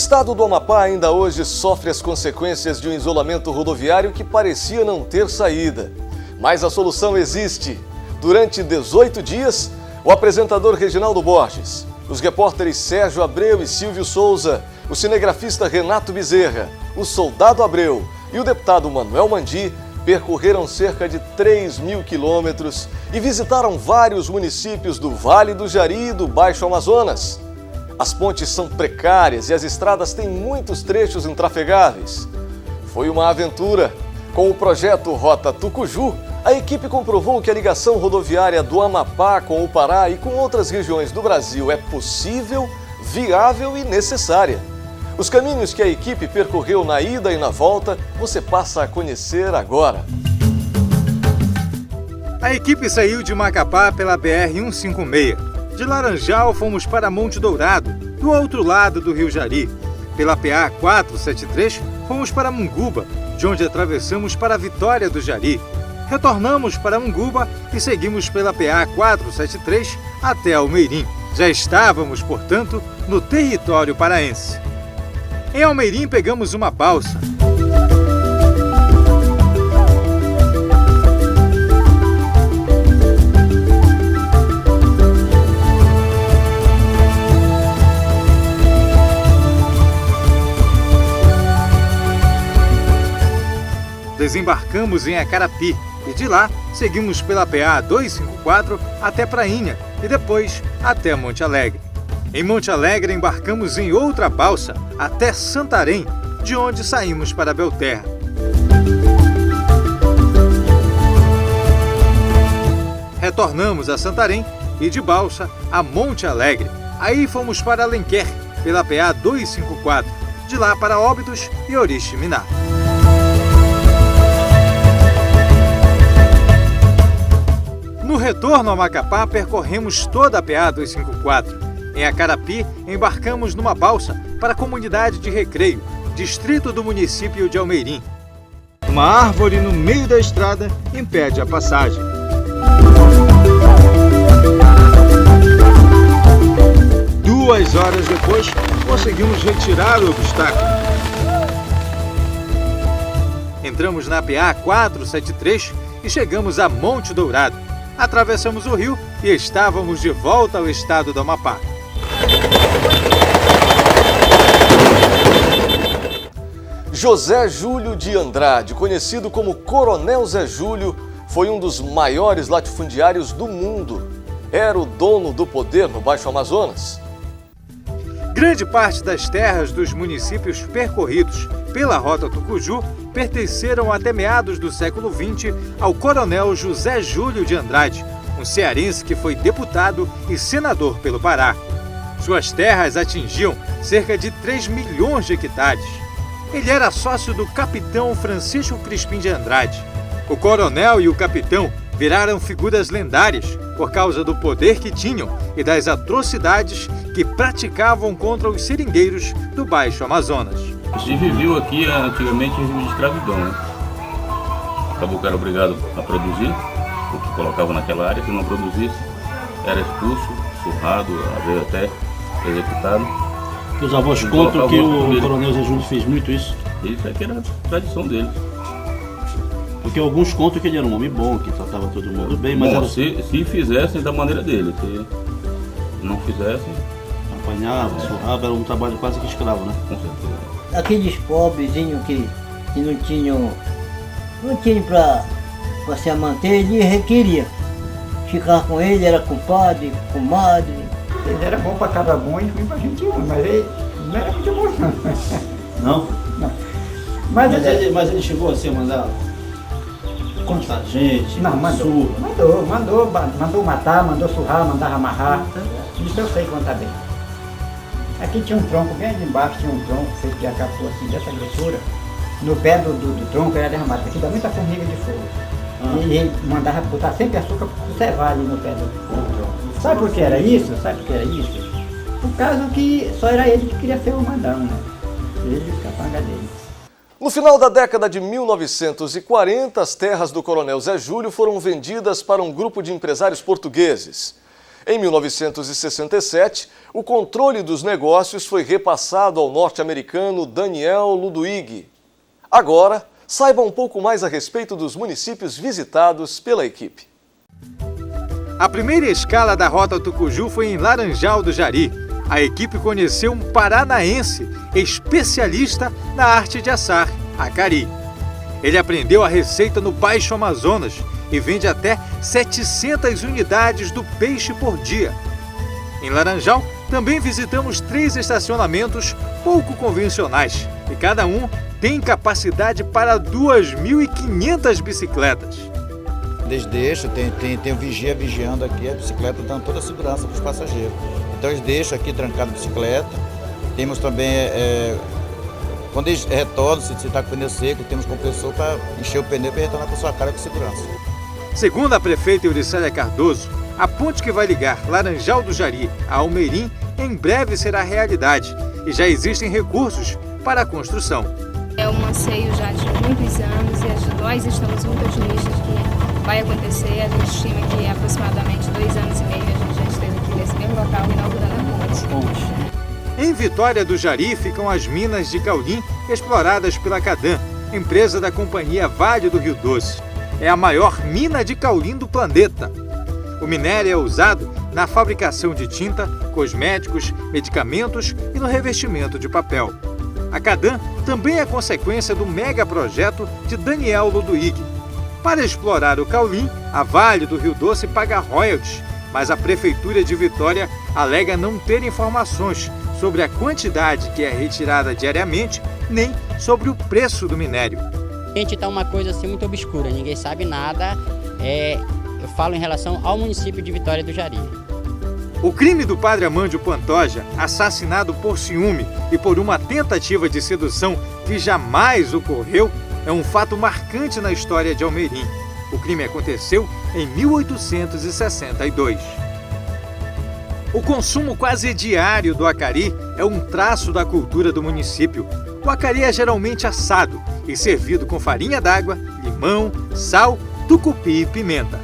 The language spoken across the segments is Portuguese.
estado do Amapá ainda hoje sofre as consequências de um isolamento rodoviário que parecia não ter saída. Mas a solução existe. Durante 18 dias, o apresentador Reginaldo Borges, os repórteres Sérgio Abreu e Silvio Souza, o cinegrafista Renato Bezerra, o soldado Abreu e o deputado Manuel Mandi percorreram cerca de 3.000 quilômetros e visitaram vários municípios do Vale do Jari e do Baixo Amazonas. As pontes são precárias e as estradas têm muitos trechos intrafegáveis. Foi uma aventura. Com o projeto Rota Tucuju, a equipe comprovou que a ligação rodoviária do Amapá com o Pará e com outras regiões do Brasil é possível, viável e necessária. Os caminhos que a equipe percorreu na ida e na volta, você passa a conhecer agora. A equipe saiu de Macapá pela BR-156. De Laranjal fomos para Monte Dourado, do outro lado do Rio Jari. Pela PA-473 fomos para Munguba, de onde atravessamos para Vitória do Jari. Retornamos para Munguba e seguimos pela PA-473 até Almeirim. Já estávamos, portanto, no território paraense. Em Almeirim pegamos uma balsa. Desembarcamos em Acarapi e de lá seguimos pela PA 254 até Prainha e depois até Monte Alegre. Em Monte Alegre embarcamos em outra balsa até Santarém, de onde saímos para Belterra. Retornamos a Santarém e de balsa a Monte Alegre. Aí fomos para Alenquer pela PA 254, de lá para Óbidos e Oriximiná. No retorno a Macapá, percorremos toda a PA 254. Em Acarapi, embarcamos numa balsa para a comunidade de Recreio, distrito do município de Almeirim. Uma árvore no meio da estrada impede a passagem. Duas horas depois, conseguimos retirar o obstáculo. Entramos na PA 473 e chegamos a Monte Dourado. Atravessamos o rio e estávamos de volta ao estado do Amapá. José Júlio de Andrade, conhecido como Coronel Zé Júlio, foi um dos maiores latifundiários do mundo. Era o dono do poder no Baixo Amazonas. Grande parte das terras dos municípios percorridos pela Rota Tucuju pertenceram até meados do século XX ao coronel José Júlio de Andrade, um cearense que foi deputado e senador pelo Pará. Suas terras atingiam cerca de 3 milhões de hectares. Ele era sócio do capitão Francisco Crispim de Andrade. O coronel e o capitão viraram figuras lendárias por causa do poder que tinham e das atrocidades que praticavam contra os seringueiros do Baixo Amazonas. Se viveu aqui antigamente em regime de escravidão, né? Acabou que era obrigado a produzir o que colocava naquela área. Se não produzisse, era expulso, surrado, às vezes até executado. Os avós contam que o coronel Zé Júlio fez muito isso? Isso é que era a tradição dele. Porque alguns contam que ele era um homem bom, que tratava todo mundo bem, mas bom, era... se fizessem da maneira dele, se não fizessem... Apanhava, surrava, era um trabalho quase que escravo, né? Com certeza. Aqueles pobrezinhos que não tinham para se manter, ele requeria. Ficar com ele, era compadre, comadre. Ele era bom para cada bom e ruim para gente ruim, mas ele não era muito bom não. Não? Não. Mas ele chegou assim a mandar contar gente, não, mandou matar, mandou surrar, mandava amarrar. Isso eu sei contar bem. Aqui tinha um tronco, bem ali embaixo tinha um tronco feito de acapô assim, dessa grossura. No pé do tronco era derramado, porque aqui dá muita formiga de fogo. E ele mandava botar sempre açúcar para conservar ali no pé do tronco. Sabe por que era isso? Por causa que só era ele que queria ser o mandão, né? Ele e o capanga dele. No final da década de 1940, as terras do Coronel Zé Júlio foram vendidas para um grupo de empresários portugueses. Em 1967, o controle dos negócios foi repassado ao norte-americano Daniel Ludwig. Agora, saiba um pouco mais a respeito dos municípios visitados pela equipe. A primeira escala da Rota Tucuju foi em Laranjal do Jari. A equipe conheceu um paranaense especialista na arte de assar, acari. Ele aprendeu a receita no Baixo Amazonas e vende até 700 unidades do peixe por dia. Em Laranjal, também visitamos 3 estacionamentos pouco convencionais e cada um tem capacidade para 2.500 bicicletas. Eles deixam, tem um vigia vigiando aqui a bicicleta, dando toda a segurança para os passageiros. Então eles deixam aqui trancado a bicicleta. Temos também, quando eles retornam, se está com o pneu seco, temos compressor para encher o pneu e retornar para sua cara com segurança. Segundo a prefeita Euricélia Cardoso, a ponte que vai ligar Laranjal do Jari a Almeirim em breve será realidade e já existem recursos para a construção. É um anseio já de muitos anos e nós estamos muito otimistas que vai acontecer. A gente estima que aproximadamente 2 anos e meio a gente já esteve aqui nesse mesmo local inaugurando a ponte. Em Vitória do Jari ficam as minas de caulim exploradas pela Cadan, empresa da companhia Vale do Rio Doce. É a maior mina de caulim do planeta. O minério é usado na fabricação de tinta, cosméticos, medicamentos e no revestimento de papel. A Cadan também é consequência do megaprojeto de Daniel Ludwig. Para explorar o caulim, a Vale do Rio Doce paga royalties, mas a Prefeitura de Vitória alega não ter informações sobre a quantidade que é retirada diariamente, nem sobre o preço do minério. Gente, está uma coisa assim muito obscura, ninguém sabe nada. Eu falo em relação ao município de Vitória do Jari. O crime do padre Amândio Pantoja, assassinado por ciúme e por uma tentativa de sedução que jamais ocorreu, é um fato marcante na história de Almeirim. O crime aconteceu em 1862. O consumo quase diário do acari é um traço da cultura do município. O acari é geralmente assado e servido com farinha d'água, limão, sal, tucupi e pimenta.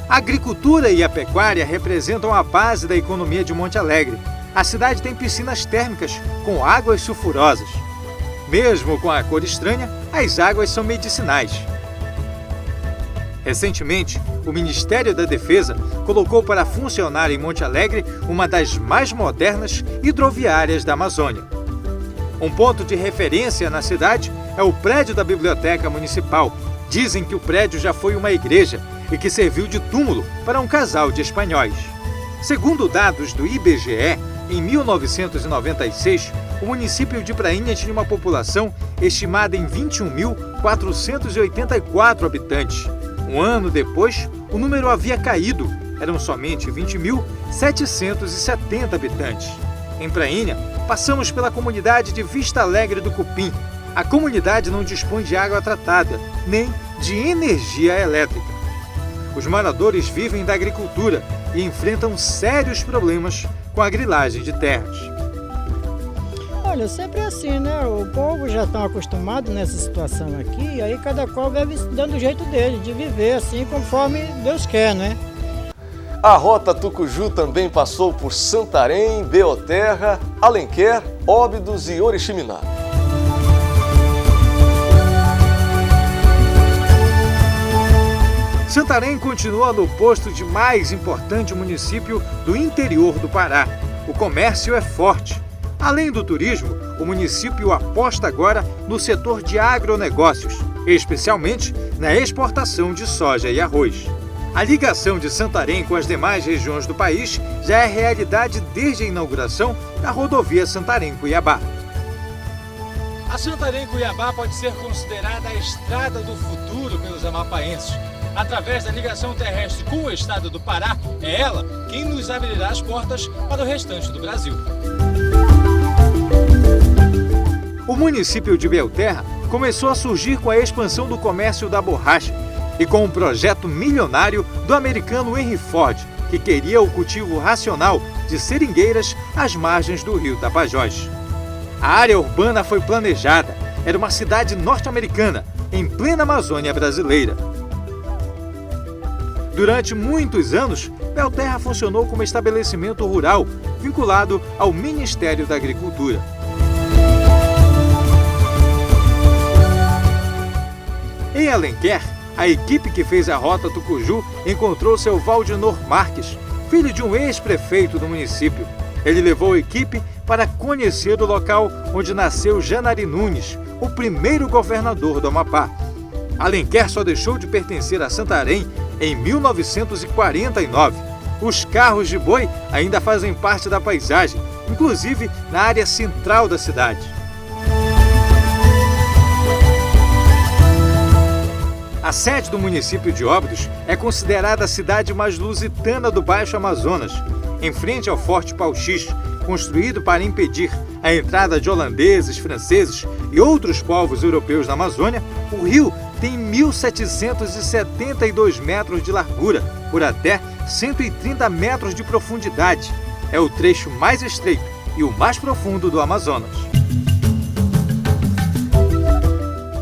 A agricultura e a pecuária representam a base da economia de Monte Alegre. A cidade tem piscinas térmicas com águas sulfurosas. Mesmo com a cor estranha, as águas são medicinais. Recentemente, o Ministério da Defesa colocou para funcionar em Monte Alegre uma das mais modernas hidroviárias da Amazônia. Um ponto de referência na cidade é o prédio da Biblioteca Municipal. Dizem que o prédio já foi uma igreja e que serviu de túmulo para um casal de espanhóis. Segundo dados do IBGE, em 1996, o município de Prainha tinha uma população estimada em 21.484 habitantes. Um ano depois, o número havia caído, eram somente 20.770 habitantes. Em Prainha, passamos pela comunidade de Vista Alegre do Cupim. A comunidade não dispõe de água tratada, nem de energia elétrica. Os moradores vivem da agricultura e enfrentam sérios problemas com a grilagem de terras. Olha, sempre é assim, né? O povo já está acostumado nessa situação aqui, e aí cada qual vai dando o jeito dele, de viver assim conforme Deus quer, né? A Rota Tucuju também passou por Santarém, Belterra, Alenquer, Óbidos e Oriximiná. Santarém continua no posto de mais importante município do interior do Pará. O comércio é forte. Além do turismo, o município aposta agora no setor de agronegócios, especialmente na exportação de soja e arroz. A ligação de Santarém com as demais regiões do país já é realidade desde a inauguração da rodovia Santarém-Cuiabá. A Santarém-Cuiabá pode ser considerada a estrada do futuro pelos amapaenses. Através da ligação terrestre com o estado do Pará, é ela quem nos abrirá as portas para o restante do Brasil. O município de Belterra começou a surgir com a expansão do comércio da borracha e com um projeto milionário do americano Henry Ford, que queria o cultivo racional de seringueiras às margens do rio Tapajós. A área urbana foi planejada, era uma cidade norte-americana, em plena Amazônia brasileira. Durante muitos anos, Belterra funcionou como estabelecimento rural, vinculado ao Ministério da Agricultura. Em Alenquer, a equipe que fez a Rota Tucuju encontrou seu Valdinor Marques, filho de um ex-prefeito do município. Ele levou a equipe para conhecer o local onde nasceu Janari Nunes, o primeiro governador do Amapá. Alenquer só deixou de pertencer a Santarém em 1949. Os carros de boi ainda fazem parte da paisagem, inclusive na área central da cidade. A sede do município de Óbidos é considerada a cidade mais lusitana do Baixo Amazonas. Em frente ao Forte Pauxix, construído para impedir a entrada de holandeses, franceses e outros povos europeus na Amazônia, o rio tem 1.772 metros de largura por até 130 metros de profundidade. É o trecho mais estreito e o mais profundo do Amazonas.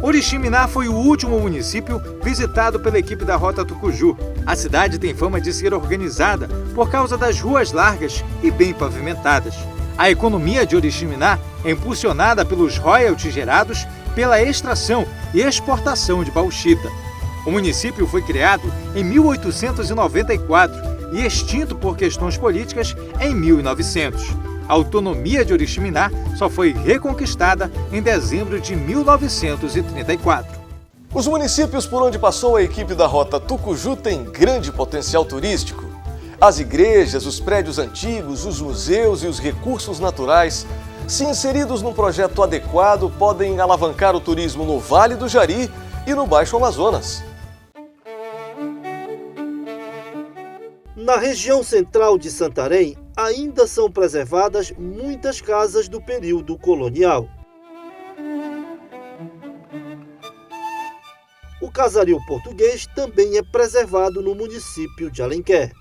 Oriximiná foi o último município visitado pela equipe da Rota Tucuju. A cidade tem fama de ser organizada por causa das ruas largas e bem pavimentadas. A economia de Oriximiná é impulsionada pelos royalties gerados pela extração e exportação de bauxita. O município foi criado em 1894 e extinto por questões políticas em 1900. A autonomia de Oriximiná só foi reconquistada em dezembro de 1934. Os municípios por onde passou a equipe da Rota Tucuju têm grande potencial turístico. As igrejas, os prédios antigos, os museus e os recursos naturais, se inseridos num projeto adequado, podem alavancar o turismo no Vale do Jari e no Baixo Amazonas. Na região central de Santarém, ainda são preservadas muitas casas do período colonial. O casario português também é preservado no município de Alenquer.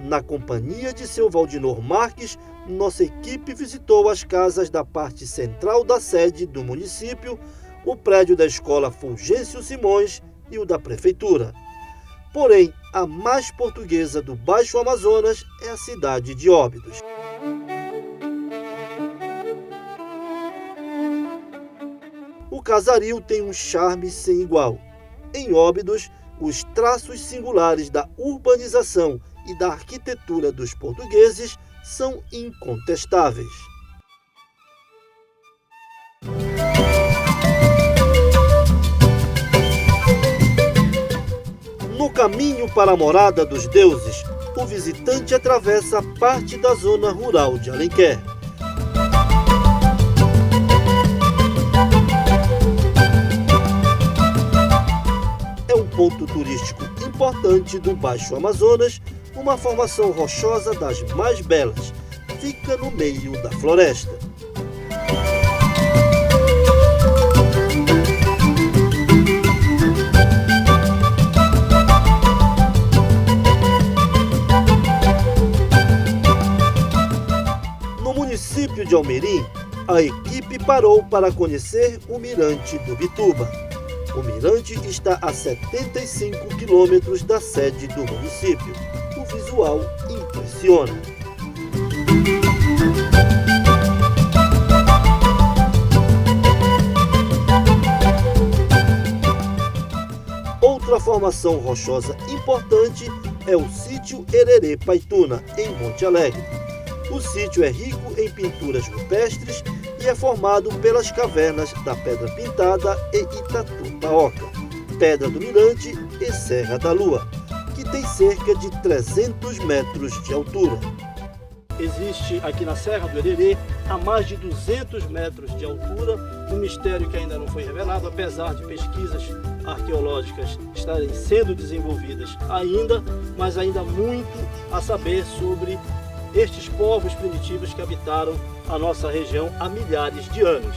Na companhia de seu Valdinor Marques, nossa equipe visitou as casas da parte central da sede do município, o prédio da Escola Fulgêncio Simões e o da Prefeitura. Porém, a mais portuguesa do Baixo Amazonas é a cidade de Óbidos. O casario tem um charme sem igual. Em Óbidos, os traços singulares da urbanização e da arquitetura dos portugueses são incontestáveis. No caminho para a morada dos deuses, o visitante atravessa parte da zona rural de Alenquer. É um ponto turístico importante do Baixo Amazonas, uma formação rochosa das mais belas. Fica no meio da floresta. No município de Almerim, a equipe parou para conhecer o Mirante do Bituba. O mirante está a 75 quilômetros da sede do município. O visual impressiona. Outra formação rochosa importante é o sítio Hererê Paituna, em Monte Alegre. O sítio é rico em pinturas rupestres e é formado pelas cavernas da Pedra Pintada e Itatu-Paoca, Pedra do Mirante e Serra da Lua, que tem cerca de 300 metros de altura. Existe aqui na Serra do Hererê, a mais de 200 metros de altura, um mistério que ainda não foi revelado, apesar de pesquisas arqueológicas estarem sendo desenvolvidas ainda, mas ainda muito a saber sobre estes povos primitivos que habitaram a nossa região há milhares de anos.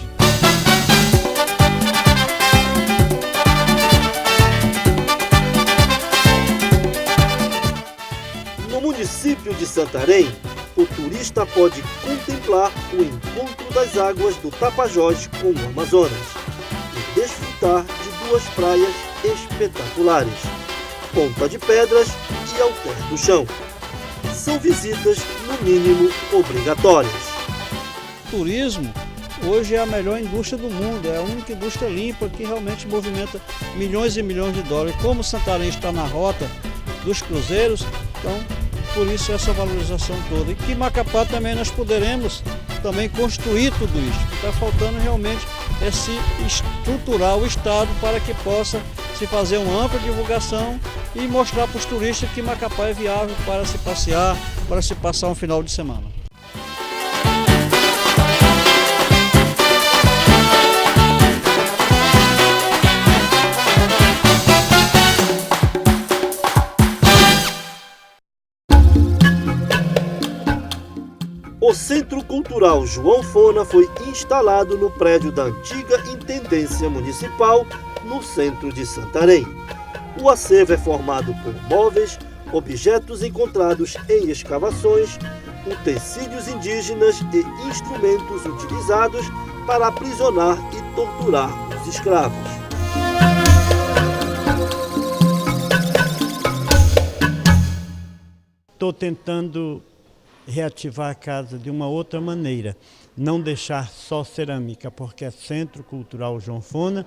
No município de Santarém, o turista pode contemplar o encontro das águas do Tapajós com o Amazonas e desfrutar de duas praias espetaculares, Ponta de Pedras e Alter do Chão. São visitas, no mínimo, obrigatórias. Turismo hoje é a melhor indústria do mundo, é a única indústria limpa que realmente movimenta milhões e milhões de dólares. Como Santarém está na rota dos cruzeiros, então por isso essa valorização toda. E que Macapá também nós poderemos também construir tudo isso. Está faltando realmente é se estruturar o Estado para que possa se fazer uma ampla divulgação e mostrar para os turistas que Macapá é viável para se passear, para se passar um final de semana. O Centro Cultural João Fona foi instalado no prédio da antiga Intendência Municipal, no centro de Santarém. O acervo é formado por móveis, objetos encontrados em escavações, utensílios indígenas e instrumentos utilizados para aprisionar e torturar os escravos. Estou tentando reativar a casa de uma outra maneira, não deixar só cerâmica, porque é Centro Cultural João Fona,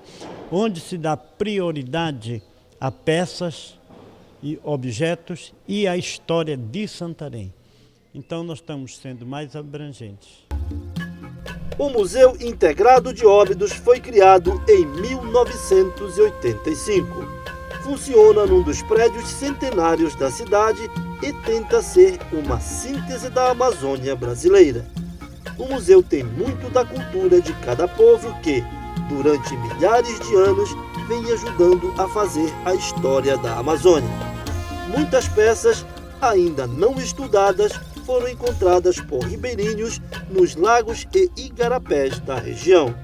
onde se dá prioridade a peças e objetos e a história de Santarém. Então nós estamos sendo mais abrangentes. O Museu Integrado de Óbidos foi criado em 1985. Funciona num dos prédios centenários da cidade e tenta ser uma síntese da Amazônia brasileira. O museu tem muito da cultura de cada povo que, durante milhares de anos, vem ajudando a fazer a história da Amazônia. Muitas peças, ainda não estudadas, foram encontradas por ribeirinhos nos lagos e igarapés da região.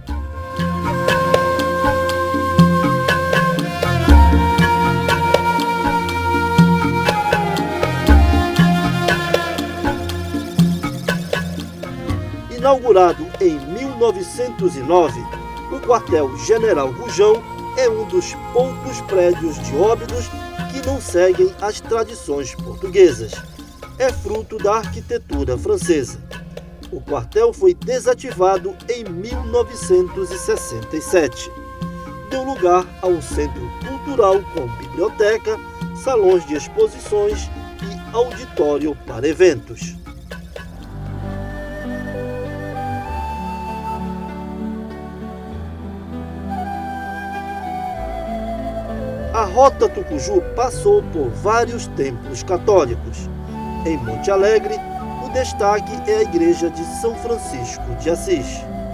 Inaugurado em 1909, o Quartel General Rujão é um dos poucos prédios de Óbidos que não seguem as tradições portuguesas. É fruto da arquitetura francesa. O quartel foi desativado em 1967. Deu lugar a um centro cultural com biblioteca, salões de exposições e auditório para eventos. A Rota Tucuju passou por vários templos católicos. Em Monte Alegre, o destaque é a igreja de São Francisco de Assis.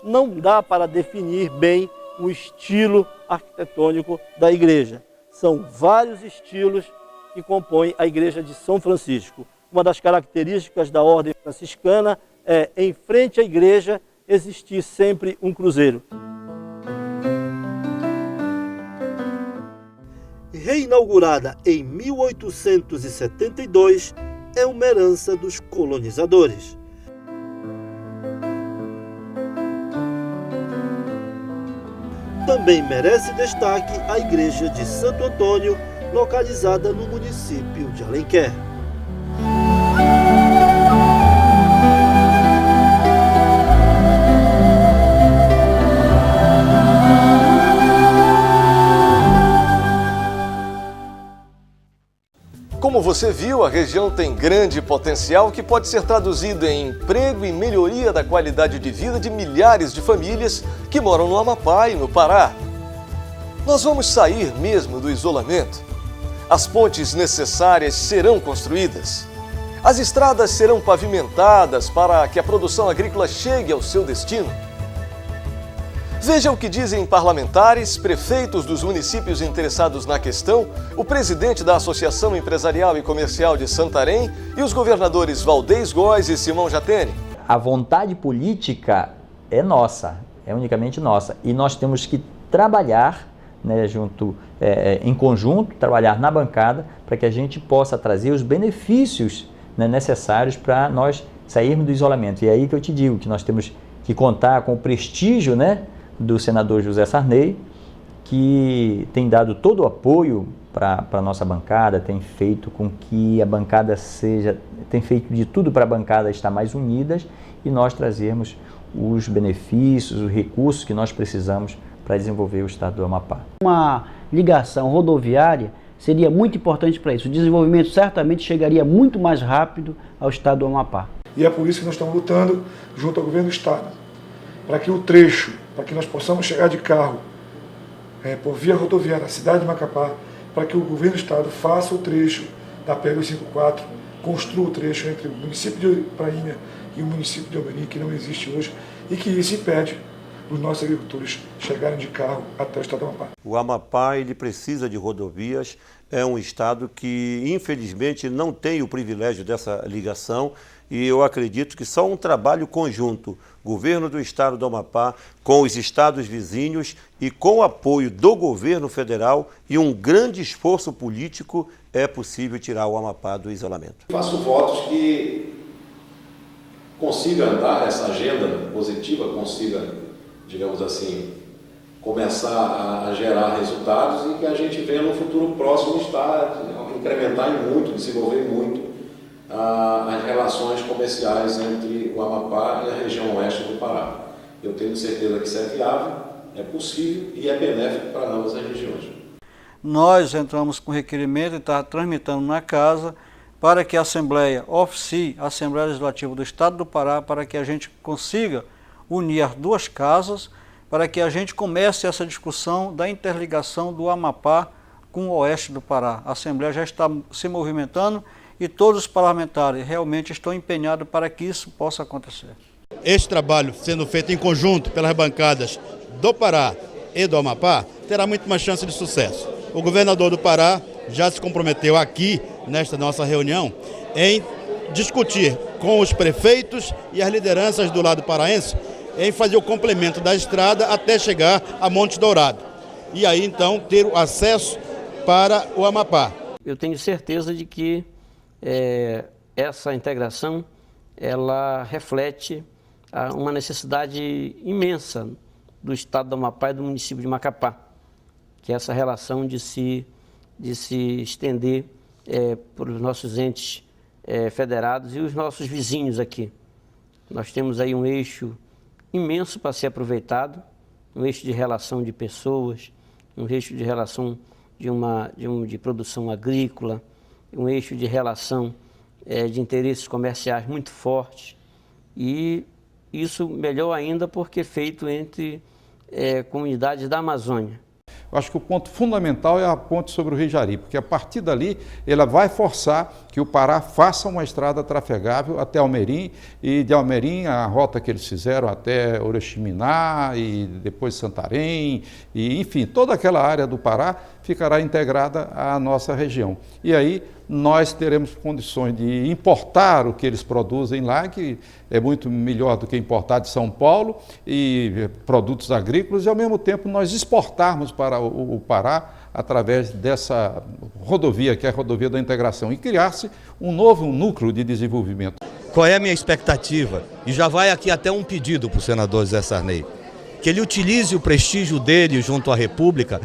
Não dá para definir bem o estilo arquitetônico da igreja. São vários estilos que compõem a igreja de São Francisco. Uma das características da ordem franciscana é, em frente à igreja, existir sempre um cruzeiro. Reinaugurada em 1872, é uma herança dos colonizadores. Também merece destaque a igreja de Santo Antônio, localizada no município de Alenquer. Como você viu, a região tem grande potencial que pode ser traduzido em emprego e melhoria da qualidade de vida de milhares de famílias que moram no Amapá e no Pará. Nós vamos sair mesmo do isolamento? As pontes necessárias serão construídas? As estradas serão pavimentadas para que a produção agrícola chegue ao seu destino? Veja o que dizem parlamentares, prefeitos dos municípios interessados na questão, o presidente da Associação Empresarial e Comercial de Santarém e os governadores Valdez Góes e Simão Jatene. A vontade política é nossa, é unicamente nossa, e nós temos que trabalhar, né, em conjunto, trabalhar na bancada para que a gente possa trazer os benefícios, né, necessários para nós sairmos do isolamento. E é aí que eu te digo que nós temos que contar com o prestígio, né, do senador José Sarney, que tem dado todo o apoio para a nossa bancada, tem feito com que a bancada tem feito de tudo para a bancada estar mais unidas e nós trazermos os benefícios, os recursos que nós precisamos para desenvolver o estado do Amapá. Uma ligação rodoviária seria muito importante para isso. O desenvolvimento certamente chegaria muito mais rápido ao estado do Amapá. E é por isso que nós estamos lutando junto ao governo do estado, para que o trecho, para que nós possamos chegar de carro por via rodoviária à cidade de Macapá, para que o governo do estado faça o trecho da PL-254, construa o trecho entre o município de Prainha e o município de Almerim, que não existe hoje, e que isso impede os nossos agricultores chegarem de carro até o estado do Amapá. O Amapá ele precisa de rodovias, é um estado que infelizmente não tem o privilégio dessa ligação e eu acredito que só um trabalho conjunto, governo do estado do Amapá, com os estados vizinhos e com o apoio do governo federal e um grande esforço político é possível tirar o Amapá do isolamento. Faço votos que consiga andar essa agenda positiva, consiga, digamos assim, começar a gerar resultados e que a gente venha no futuro próximo estar, incrementar em muito, desenvolver muito as relações comerciais entre o Amapá e a região oeste do Pará. Eu tenho certeza que isso é viável, é possível e é benéfico para ambas as regiões. Nós entramos com requerimento e está tramitando na casa para que a Assembleia oficie a Assembleia Legislativa do Estado do Pará para que a gente consiga unir as duas casas, para que a gente comece essa discussão da interligação do Amapá com o oeste do Pará. A Assembleia já está se movimentando e todos os parlamentares realmente estão empenhados para que isso possa acontecer. Este trabalho sendo feito em conjunto pelas bancadas do Pará e do Amapá terá muito mais chance de sucesso. O governador do Pará já se comprometeu aqui, nesta nossa reunião, em discutir com os prefeitos e as lideranças do lado paraense em fazer o complemento da estrada até chegar a Monte Dourado. E aí, então, ter o acesso para o Amapá. Eu tenho certeza de que essa integração ela reflete uma necessidade imensa do estado do Amapá e do município de Macapá, que é essa relação de se estender para os nossos entes federados e os nossos vizinhos aqui. Nós temos aí um eixo imenso para ser aproveitado, um eixo de relação de pessoas, um eixo de relação de produção agrícola, um eixo de relação de interesses comerciais muito forte e isso melhor ainda porque é feito entre comunidades da Amazônia. Eu acho que o ponto fundamental é a ponte sobre o Rio Jari, porque a partir dali ela vai forçar que o Pará faça uma estrada trafegável até Almerim e de Almerim a rota que eles fizeram até Oriximiná e depois Santarém e enfim, toda aquela área do Pará ficará integrada à nossa região. E aí nós teremos condições de importar o que eles produzem lá, que é muito melhor do que importar de São Paulo, e produtos agrícolas, e ao mesmo tempo nós exportarmos para o Pará através dessa rodovia, que é a rodovia da integração, e criar-se um novo núcleo de desenvolvimento. Qual é a minha expectativa? E já vai aqui até um pedido para o senador José Sarney, que ele utilize o prestígio dele junto à República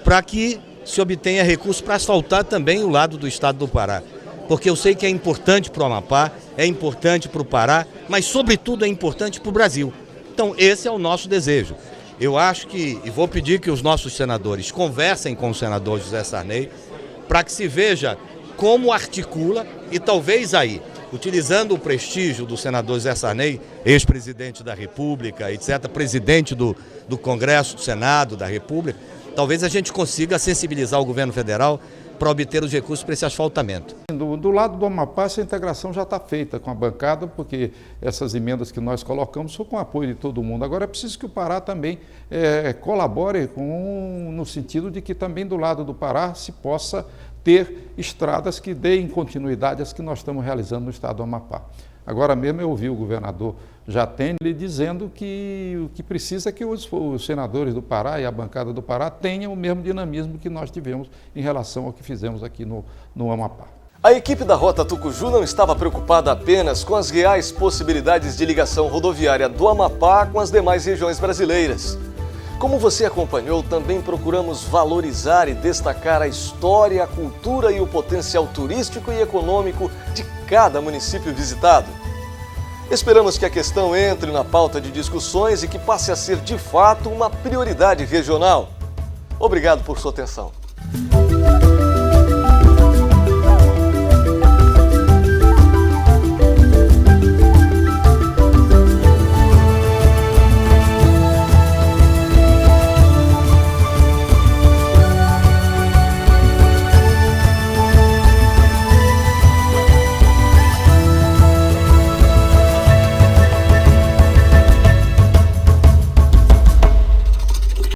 para que se obtenha recursos para asfaltar também o lado do estado do Pará. Porque eu sei que é importante para o Amapá, é importante para o Pará, mas sobretudo é importante para o Brasil. Então esse é o nosso desejo. Eu acho que, e vou pedir que os nossos senadores conversem com o senador José Sarney, para que se veja como articula e talvez aí, utilizando o prestígio do senador José Sarney, ex-presidente da República, etc., presidente do Congresso, do Senado da República, talvez a gente consiga sensibilizar o governo federal para obter os recursos para esse asfaltamento. Do lado do Amapá, essa integração já está feita com a bancada, porque essas emendas que nós colocamos são com o apoio de todo mundo. Agora é preciso que o Pará também colabore no sentido de que também do lado do Pará se possa ter estradas que deem continuidade às que nós estamos realizando no estado do Amapá. Agora mesmo eu ouvi o governador Jatene dizendo que o que precisa é que os senadores do Pará e a bancada do Pará tenham o mesmo dinamismo que nós tivemos em relação ao que fizemos aqui no Amapá. A equipe da Rota Tucuju não estava preocupada apenas com as reais possibilidades de ligação rodoviária do Amapá com as demais regiões brasileiras. Como você acompanhou, também procuramos valorizar e destacar a história, a cultura e o potencial turístico e econômico de cada município visitado. Esperamos que a questão entre na pauta de discussões e que passe a ser, de fato, uma prioridade regional. Obrigado por sua atenção.